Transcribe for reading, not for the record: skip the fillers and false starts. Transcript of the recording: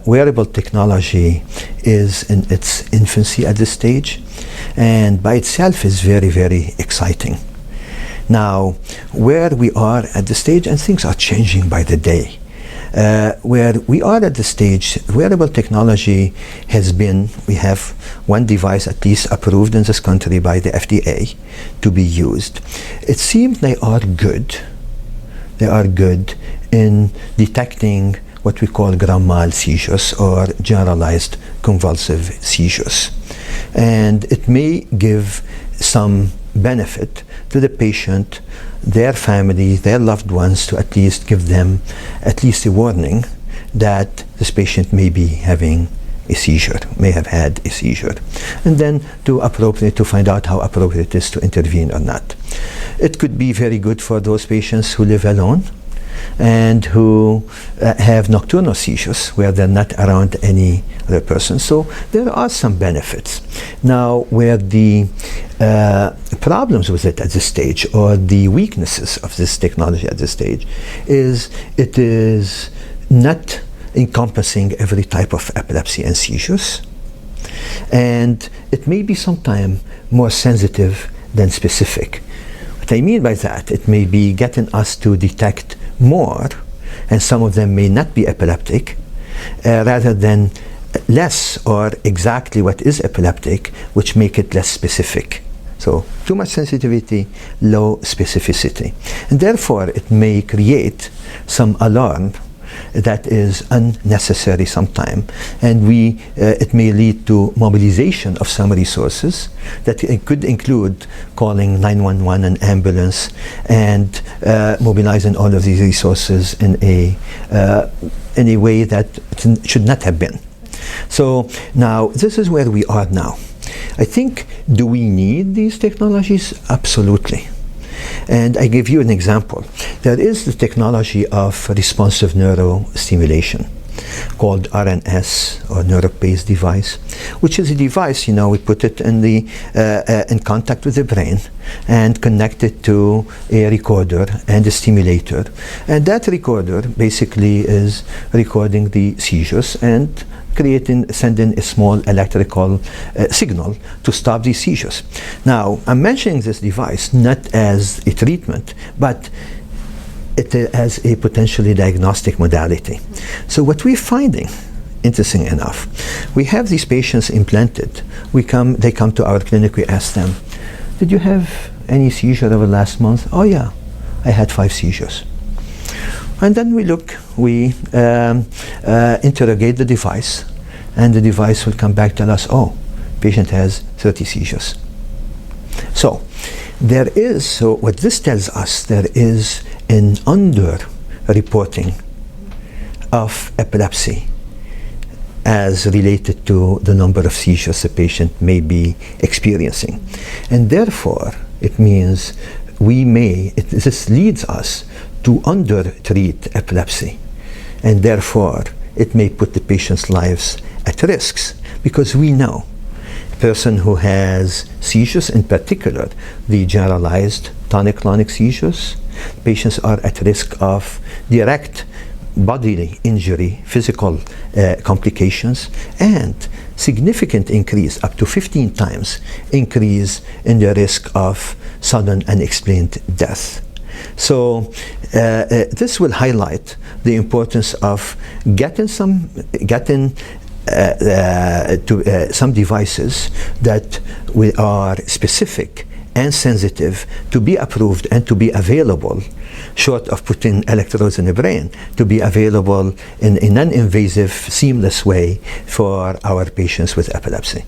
wearable technology is in its infancy at this stage, and by itself is very, very exciting. Now, where we are at the stage, and things are changing by the day, where we are at the stage, wearable technology has been, we have one device at least approved in this country by the FDA to be used. It seems they are good. They are good in detecting what we call grand mal seizures or generalized convulsive seizures. And it may give some benefit to the patient, their family, their loved ones, to at least give them at least a warning that this patient may be having a seizure, may have had a seizure, and then to find out how appropriate it is to intervene or not. It could be very good for those patients who live alone and who have nocturnal seizures where they're not around any other person. So there are some benefits. Now, where the problems with it at this stage, or the weaknesses of this technology at this stage, is it is not encompassing every type of epilepsy and seizures, and it may be sometimes more sensitive than specific. What I mean by that, it may be getting us to detect more, and some of them may not be epileptic, rather than less or exactly what is epileptic, which make it less specific. So too much sensitivity, low specificity. And therefore it may create some alarm that is unnecessary sometime, and it may lead to mobilization of some resources that it could include calling 911, an ambulance, and mobilizing all of these resources in a way that it should not have been. So now this is where we are now. I think, do we need these technologies? Absolutely. And I give you an example. There is the technology of responsive neurostimulation called RNS, or neuro-based device, which is a device, we put it in contact with the brain and connect it to a recorder and a stimulator. And that recorder basically is recording the seizures and sending a small electrical signal to stop these seizures. Now, I'm mentioning this device not as a treatment, but it as a potentially diagnostic modality. So what we're finding, interesting enough, we have these patients implanted. They come to our clinic, we ask them, did you have any seizure over the last month? Oh yeah, I had 5 seizures. And then we interrogate the device, and the device will come back, tell us, oh, patient has 30 seizures. So what this tells us, there is an under-reporting of epilepsy as related to the number of seizures the patient may be experiencing. And therefore, it means this leads us to under-treat epilepsy. And therefore, it may put the patient's lives at risks, because we know a person who has seizures, in particular the generalized tonic-clonic seizures, patients are at risk of direct bodily injury, physical complications, and significant increase, up to 15 times increase in the risk of sudden unexplained death. So this will highlight the importance of getting some devices that are specific and sensitive to be approved and to be available, short of putting electrodes in the brain, to be available in a non-invasive, seamless way for our patients with epilepsy.